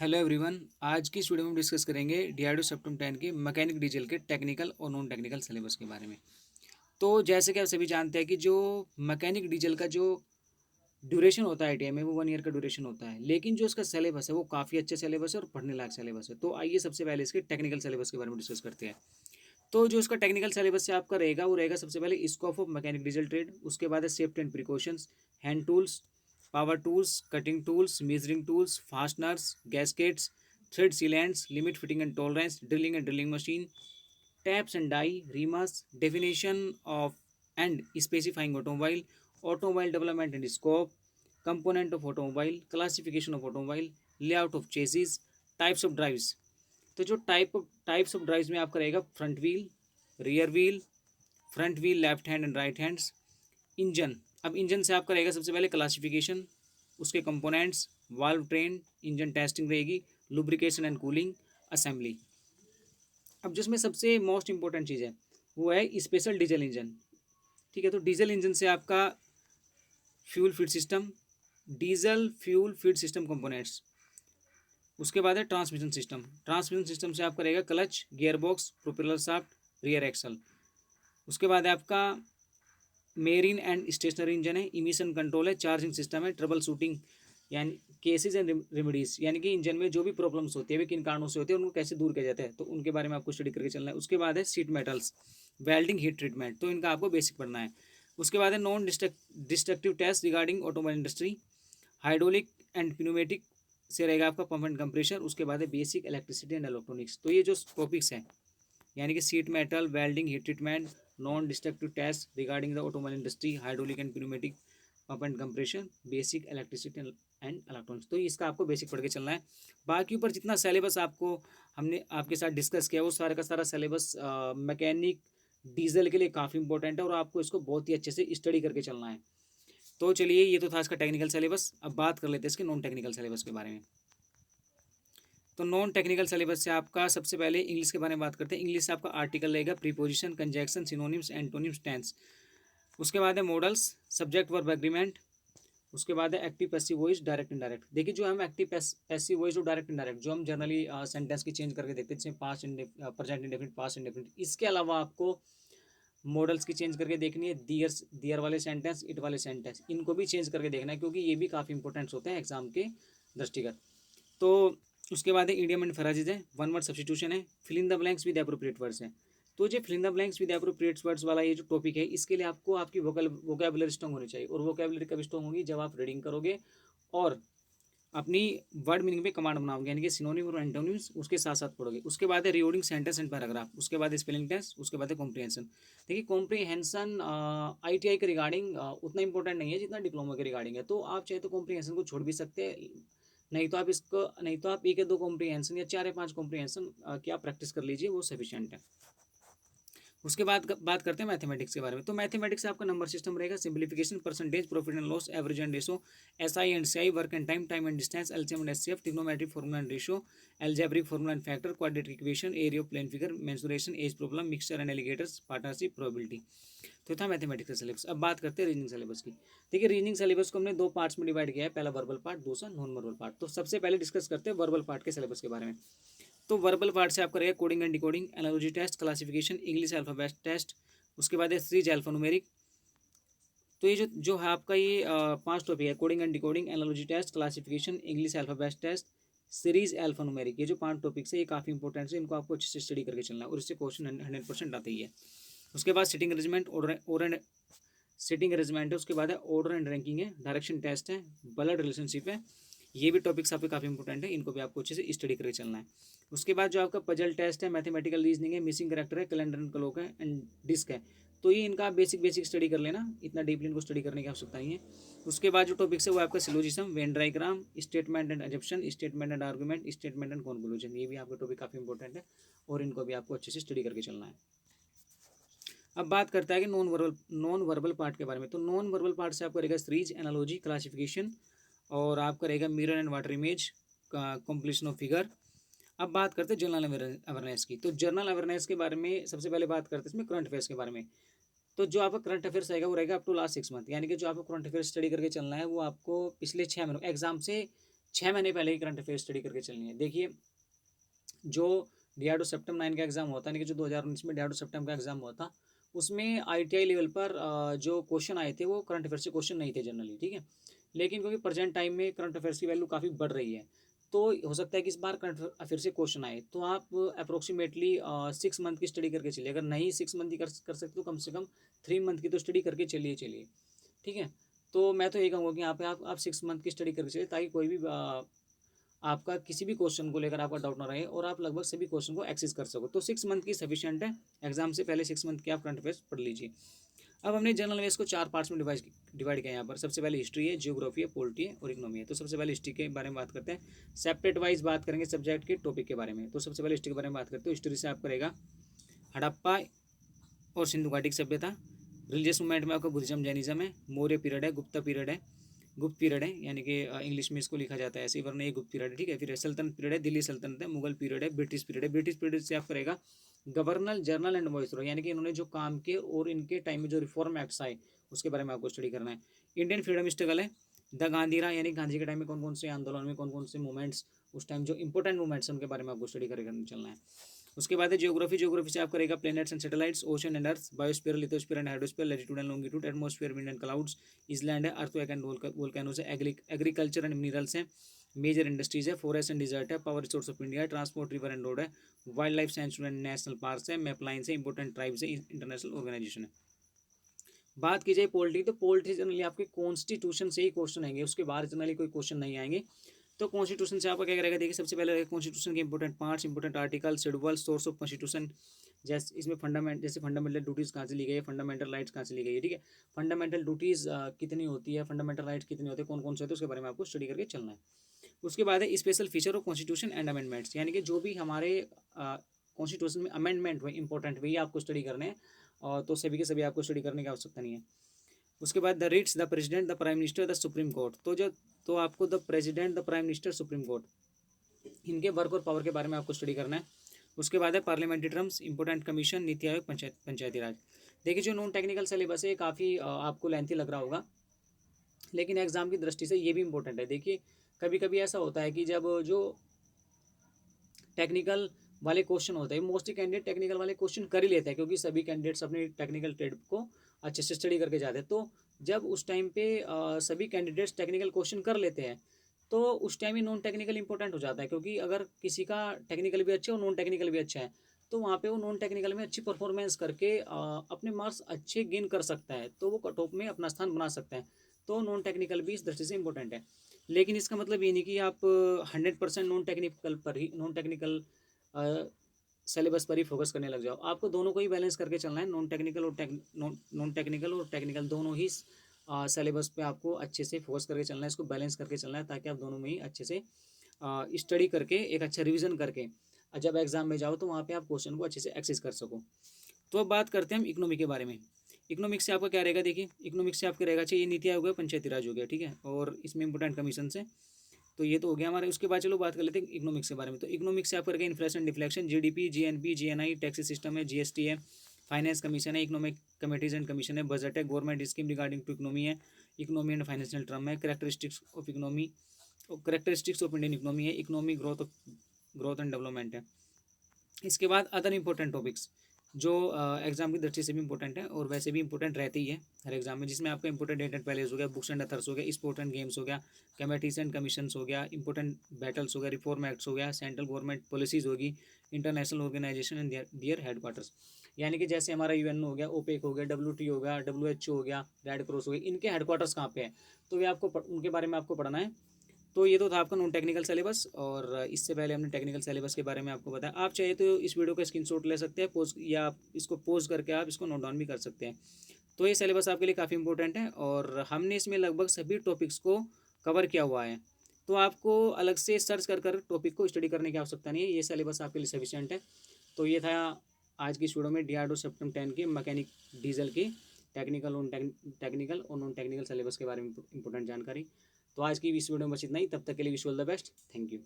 Hello everyone. आज की इस वीडियो में हम डिस्कस करेंगे DRDO सेप्टम 10 के मैकेनिक डीजल के टेक्निकल और नॉन टेक्निकल सिलेबस के बारे में। तो जैसे कि आप सभी जानते हैं कि जो मैकेनिक डीजल का जो ड्यूरेशन होता है ITI में वो 1 ईयर का ड्यूरेशन होता है, लेकिन जो इसका सिलेबस है वो काफ़ी अच्छा सिलेबस है और पढ़ने लायक सिलेबस है। तो आइए सबसे पहले इसके टेक्निकल सिलेबस के बारे में डिस्कस करते हैं। तो जो इसका टेक्निकल सिलेबस से आपका रहेगा वो रहेगा सबसे पहले scope of mechanic diesel trade, उसके बाद है safety and precautions, hand tools, power tools, cutting tools, measuring tools, fasteners, gaskets, thread sealants, limit fitting and tolerance, drilling and drilling machine, taps and die, reamers, definition of and specifying automobile, automobile development and scope, component of automobile, classification of automobile, layout of chassis, types of drives. तो जो types of drives में आपका रहेगा front wheel, rear wheel, front wheel left hand and right hands, engine. अब engine से आपका रहेगा सबसे पहले क्लासिफिकेशन, उसके components, valve train, engine testing रहेगी, लुब्रिकेशन एंड कूलिंग, असेंबली। अब जिसमें सबसे मोस्ट इंपॉर्टेंट चीज़ है वो है स्पेशल डीजल इंजन। ठीक है, तो डीजल इंजन से आपका fuel feed system, diesel fuel feed system components, उसके बाद है ट्रांसमिशन सिस्टम। ट्रांसमिशन सिस्टम से आपका रहेगा clutch, gear box, propeller shaft, rear axle. उसके बाद है आपका मेरीन एंड स्टेशनरी इंजन है, इमिशन कंट्रोल है, चार्जिंग सिस्टम है, ट्रबल शूटिंग यानी केसेस एंड रेमेडीज, यानी कि इंजन में जो भी प्रॉब्लम्स होती है वे किन कारणों से होती है, उनको कैसे दूर किया जाता है, तो उनके बारे में आपको स्टडी करके चलना है। उसके बाद है sheet metals, welding, heat treatment, तो इनका आपको बेसिक पढ़ना है। उसके बाद है non destructive test regarding automobile industry, hydraulic and pneumatic से रहेगा आपका पंप एंड कंप्रेशर। उसके बाद है बेसिक इलेक्ट्रिसिटी एंड इलेक्ट्रॉनिक्स। तो ये जो टॉपिक्स हैं यानी कि sheet metal, welding, heat treatment, non destructive test regarding the automobile industry, hydraulic and pneumatic, pump and compression, basic electricity and electronics, तो इसका आपको बेसिक पढ़ के चलना है। बाकी ऊपर जितना सिलेबस आपको हमने आपके साथ डिस्कस किया वो सारा का सारा सिलेबस मैकेनिक डीजल के लिए काफ़ी इंपॉर्टेंट है और आपको इसको बहुत ही अच्छे से स्टडी करके चलना है। तो चलिए, ये तो था इसका टेक्निकल सिलेबस। अब बात कर लेते हैं इसके नॉन टेक्निकल सिलेबस के बारे में। तो नॉन टेक्निकल सिलेबस से आपका सबसे पहले इंग्लिश के बारे में बात करते हैं। इंग्लिश से आपका आर्टिकल रहेगा, प्रीपोजिशन, कंजैक्शन, सिनोनिम्स, एंटोनिम्स, टेंस। उसके बाद है मॉडल्स, सब्जेक्ट वर्ब एग्रीमेंट। उसके बाद है active passive voice, direct indirect. देखिए, जो हम एक्टिव पैसिव वॉइस और डायरेक्ट इनडायरेक्ट जो हम जनरली सेंटेंस की चेंज करके देखते हैं, जैसे past present indefinite, past indefinite, इसके अलावा आपको मॉडल्स की चेंज करके देखनी है। दियर, दियर वाले सेंटेंस, इट वाले सेंटेंस, इनको भी चेंज करके देखना है क्योंकि ये भी काफ़ी इंपॉर्टेंट्स होते हैं एग्जाम के दृष्टिगत। तो उसके बाद है ईडियम एंड फ्राजेज है, वन वर्ड सब्स्टिट्यूशन है, fill in the blanks with appropriate words है। तो जो fill in the blanks with appropriate words वाला ये जो टॉपिक है, इसके लिए आपको आपकी वोकेबुलरी स्ट्रॉन्ग होनी चाहिए। और वोकेबुलरी कब स्ट्रॉन्ग होगी? जब आप रीडिंग करोगे और अपनी वर्ड मीनिंग पे कमांड बनाओगे, यानी कि सिनोनिम और एंटोनिम्स उसके साथ साथ पढ़ोगे। उसके बाद है रीडिंग सेंटेंस एंड पैराग्राफ, उसके बाद स्पेलिंग टेस्ट, उसके बाद है कॉम्प्रिहेंशन। देखिए, कॉम्प्रिहेंशन ITI के रिगार्डिंग उतना इंपॉर्टेंट नहीं है जितना डिप्लोमा के रिगार्डिंग है, तो आप चाहे तो कॉम्प्रिहेंशन को छोड़ भी सकते हैं, नहीं तो आप एक या दो कॉम्प्रिहेंशन या चार या पांच कॉम्प्रिहेंशन की आप प्रैक्टिस कर लीजिए, वो सफिशिएंट है। उसके बाद बात करते हैं मैथमेटिक्स के बारे में। तो मैथमेटिक्स से आपका नंबर सिस्टम रहेगा, simplification, percentage, profit and loss, average and ratio, SI and CI, work and time, time and distance, LCM and HCF, trigonometric formula and ratio, algebraic formula and factor, quadratic equation, area of plane figure, mensuration, age problem, mixture and alligators, partnership, probability. तो था mathematics का syllabus. अब बात करते हैं reasoning syllabus की। देखिए, reasoning syllabus को हमने दो पार्ट्स में डिवाइड किया है, पहला वर्बल पार्ट, दूसरा नॉन वर्बल पार्ट। तो सबसे पहले डिस्कस करते हैं वर्बल पार्ट के सिलेबस के बारे में। तो वर्बल पार्ट से आपका रहेगा coding and decoding, analogy test, classification, English alphabet test. उसके बाद है सीरीज अल्फान्यूमेरिक। तो ये जो है आपका ये पांच टॉपिक है, coding and decoding, analogy test, classification, English alphabet test, series alphanumeric. ये जो पांच टॉपिक्स है ये काफ़ी इंपॉर्टेंट है, इनको आपको अच्छे से स्टडी करके चलना है और इससे क्वेश्चन 100% आते ही है। उसके बाद sitting arrangement, order sitting arrangement है। उसके बाद है ऑर्डर एंड रैंकिंग है, डायरेक्शन टेस्ट है, ब्लड रिलेशनशिप है। ये भी टॉपिक्स आपके काफ़ी इंपॉर्टेंट है, इनको भी आपको अच्छे से स्टडी करके चलना है। उसके बाद जो आपका पजल टेस्ट है, मैथमेटिकल रीजनिंग है, मिसिंग करेक्टर है, कैलेंडर एंड क्लॉक है एंड डिस्क है। तो ये इनका बेसिक बेसिक स्टडी कर लेना, इतना डीपली इनको स्टडी करने की आवश्यकता नहीं है। उसके बाद जो टॉपिक्स है वो आपका syllogism, Venn diagram, statement and assumption, statement and argument, statement and conclusion. ये भी आपके टॉपिक काफ़ी इंपॉर्टेंट है और इनको भी आपको अच्छे से स्टडी करके चलना है। अब बात करता है कि नॉन वर्बल पार्ट के बारे में। तो नॉन वर्बल पार्ट से आपका रहेगा सीरीज, एनालॉजी, क्लासिफिकेशन और आपका रहेगा mirror and water image, completion of figure. अब बात करते हैं जनरल अवेयरनेस की। तो जनरल अवेयरनेस के बारे में सबसे पहले बात करते हैं इसमें करंट अफेयर्स के बारे में। तो जो आपका करंट अफेयर्स रहेगा वो रहेगा अप टू लास्ट 6 मंथ, यानी कि जो आपको करंट अफेयर्स स्टडी करके चलना है वो आपको पिछले 6 महीनों एग्जाम से 6 महीने पहले ही करंट अफेयर स्टडी करके चलनी है। देखिए जो DRDO सेप्टेम 9 का एग्ज़ाम होता है, यानी कि जो 2019 में DRDO सेप्टेम का एग्ज़ाम हुआ था, उसमें ITI लेवल पर जो क्वेश्चन आए थे वो करंट अफेयर से क्वेश्चन नहीं थे जनरली, ठीक है। लेकिन क्योंकि प्रेजेंट टाइम में करंट अफेयर्स की वैल्यू काफ़ी बढ़ रही है, तो हो सकता है कि इस बार करंट अफेयर से क्वेश्चन आए, तो आप अप्रोक्सीमेटली 6 मंथ की स्टडी करके चलिए। अगर नहीं 6 मंथ की कर सकते तो कम से कम 3 मंथ की तो स्टडी करके चलिए, ठीक है। तो मैं तो यही कहूँगा कि यहाँ पे आप 6 मंथ की स्टडी करके चलिए, ताकि कोई भी आपका किसी भी क्वेश्चन को लेकर आपका डाउट ना रहे और आप लगभग सभी क्वेश्चन को एक्सेस कर सको। तो 6 मंथ की सफिशिएंट है। एग्जाम से पहले 6 मंथ की आप करंट अफेयर्स पढ़ लीजिए। अब हमने जनरल अवेयर्स को 4 पार्ट्स में डिवाइड किया यहाँ पर। सबसे पहले हिस्ट्री है, जियोग्राफी है, पॉलिटी है और इकोनॉमी है। तो सबसे पहले हिस्ट्री के बारे में बात करते हैं। सेपरेट वाइज बात करेंगे सब्जेक्ट के टॉपिक के बारे में। तो सबसे पहले हिस्ट्री के बारे में बात करते हैं। हिस्ट्री से आप करेगा हड़प्पा और सिंधु घाटी की सभ्यता। रिलीजियस मूवमेंट में आपका बुद्धिज्म जैनिज्म है। मौर्य पीरियड है, गुप्ता पीरियड है, गुप्त पीरियड है, यानी कि इंग्लिश में इसको लिखा जाता है ऐसे, वरना ये गुप्त पीरियड है, ठीक है। फिर सल्तनत पीरियड है, दिल्ली सल्तनत है, मुगल पीरियड है, ब्रिटिश पीरियड है। ब्रिटिश पीरियड से आप करेगा गवर्नर जनरल एंड वाइसरॉय, यानी कि इन्होंने जो काम किए और इनके टाइम में जो रिफॉर्म एक्ट्स आए उसके बारे में आपको स्टडी करना है। इंडियन फ्रीडम स्ट्रगल है, द गांधीरा, यानी गांधी के टाइम में कौन कौन से आंदोलन में कौन कौन से मूवमेंट्स उस टाइम जो इंपॉर्टेंट मूवमेंट्स हैं उनके बारे में आपको स्टडी करके चलना है। उसके बाद है जियोग्राफी। जियोग्राफी से आप करेगा planets and satellites, ocean and earth, biosphere, lithosphere and hydrosphere, latitude and longitude, atmosphere, wind and clouds, island है, अर्थक्वेक एंड वोल्केनोस है, एग्रीकल्चर एंड मिनरल्स हैं, मेजर इंडस्ट्रीज है, फॉरेस्ट एंड डिजर्ट है, power resource of India है, transport, river and road है, wild life sanctuary and national park है, map lines है, important tribes है, इंटरनेशनल ऑर्गेनाइजेशन है। बात की जाए पोलिटी, तो पोलिटी जनरली आपके कॉन्स्टिट्यूशन से ही क्वेश्चन आएंगे, उसके बाहर जनरली कोई क्वेश्चन नहीं आएंगे। तो कॉन्स्टिट्यूशन से आपका क्या करेगा, देखिए सबसे पहले कॉन्स्टिट्यूशन के important parts, important article, schedule, source of constitution, जैसे इसमें जैसे फंडामेंटल ड्यूटीज़ कहाँ से ली गई है, फंडामेंटल राइट्स कहाँ से ली गई है, ठीक है। फंडामेंटल ड्यूटीज़ कितनी होती है, फंडामेंटल राइट्स कितने होते हैं, कौन कौन से होते हैं, उसके बारे में आपको स्टडी करके चलना है। उसके बाद है special feature of constitution and amendments, यानी कि जो भी हमारे कॉन्स्टिट्यूशन में अमेंडमेंट हुए इंपॉर्टेंट वही आपको स्टडी करने हैं, और तो सभी के सभी आपको स्टडी करने की आवश्यकता नहीं है। उसके बाद the writs, the president, the prime minister, the supreme court. तो आपको the president, the prime minister, supreme court, इनके वर्क और पावर के बारे में आपको स्टडी करना है। उसके बाद है parliamentary terms, important commission, NITI Aayog, पंचायती राज। देखिए जो नॉन टेक्निकल सिलेबस है काफ़ी आपको लेंथी लग रहा होगा, लेकिन एग्जाम की दृष्टि से ये भी इंपॉर्टेंट है। देखिए कभी कभी ऐसा होता है कि जब जो टेक्निकल वाले क्वेश्चन होते हैं, मोस्टली कैंडिडेट टेक्निकल वाले क्वेश्चन कर ही लेते हैं, क्योंकि सभी कैंडिडेट्स अपने टेक्निकल ट्रेड को अच्छे से स्टडी करके जाते हैं। तो जब उस टाइम पे सभी कैंडिडेट्स टेक्निकल क्वेश्चन कर लेते हैं, तो उस टाइम ही नॉन टेक्निकल इंपॉर्टेंट हो जाता है, क्योंकि अगर किसी का टेक्निकल भी अच्छा है और नॉन टेक्निकल भी अच्छा है, तो वहाँ पे वो नॉन टेक्निकल में अच्छी परफॉर्मेंस करके अपने मार्क्स अच्छे गेन कर सकता है, तो वो कट ऑफ में अपना स्थान बना सकता है। तो नॉन टेक्निकल भी इस दृष्टि से इंपॉर्टेंट है। लेकिन इसका मतलब ये नहीं कि आप 100% नॉन टेक्निकल सिलेबस पर ही फोकस करने लग जाओ। आपको दोनों को ही बैलेंस करके चलना है, नॉन टेक्निकल और टेक्निकल दोनों ही सिलेबस पे आपको अच्छे से फोकस करके चलना है, इसको बैलेंस करके चलना है, ताकि आप दोनों में ही अच्छे से स्टडी करके एक अच्छा रिवीजन करके जब एग्जाम में जाओ तो वहाँ पे आप क्वेश्चन को अच्छे से एक्सेस कर सको। तो अब बात करते हैं हम इकोनॉमी के बारे में। इकोनॉमिक्स से आपका क्या रहेगा, देखिए इकोनॉमिक्स से आपका रहेगा चाहिए नीति आयोग है, पंचायती राज हो गया, ठीक है, और इसमें इंपोर्टेंट कमीशन है। तो ये तो हो गया हमारे। उसके बाद चलो बात कर लेते हैं इकोनॉमिक्स के बारे में। तो इकोनॉमिक्स से आप करके inflation, deflection, GDP, GNP, GNI, tax system है, जीएसटी है, फाइनेंस कमीशन है, इकोनॉमिक कमेटीज एंड कमीशन है, बजट है, government scheme regarding to economy है, इकोनॉमी एंड फाइनेंशियल टर्म है, characteristics of economy, characteristics of Indian economy है, economy growth and development है। इसके बाद अदर इंपॉर्टेंट टॉपिक्स जो एग्जाम की दृष्टि से भी इंपॉर्टेंट है और वैसे भी इंपॉर्टेंट रहते ही है हर एग्जाम में, जिसमें आपका इंपॉर्टेंट डेट एंड पैलेस हो गया, बुक्स एंड अथर्स हो गया, स्पोर्ट एंड गेम्स हो गया, कमेटीज एंड कमीशंस हो गया, इंपॉर्टेंट बैटल्स हो गया, रिफॉर्म एक्ट्स हो गया, सेंट्रल गवर्नमेंट पॉलिसीज होगी, international organisation and their headquarters, यानी कि जैसे हमारा यूएन हो गया, ओपेक हो गया, WTO हो गया, WHO हो गया, रेड क्रॉस हो गया, इनके हेडक्वार्टर्स कहाँ पे हैं, तो ये आपको उनके बारे में आपको पढ़ना है। तो ये तो था आपका नॉन टेक्निकल सिलेबस, और इससे पहले हमने टेक्निकल सिलेबस के बारे में आपको बताया। आप चाहे तो इस वीडियो का स्क्रीनशॉट ले सकते हैं, पोज या आप इसको पोज करके आप इसको नोट डाउन भी कर सकते हैं। तो ये सिलेबस आपके लिए काफ़ी इंपॉर्टेंट है और हमने इसमें लगभग सभी टॉपिक्स को कवर किया हुआ है, तो आपको अलग से सर्च कर कर टॉपिक को स्टडी करने की आवश्यकता नहीं है, ये सिलेबस आपके लिए सफिशिएंट है। तो ये था आज की इस वीडियो में DRDO सेप्टेम 10 के मैकेनिक डीजल की टेक्निकल और नॉन टेक्निकल सिलेबस के बारे में इंपॉर्टेंट जानकारी। तो आज की इस वीडियो में बस इतना ही, तब तक के लिए wish all the best, thank you.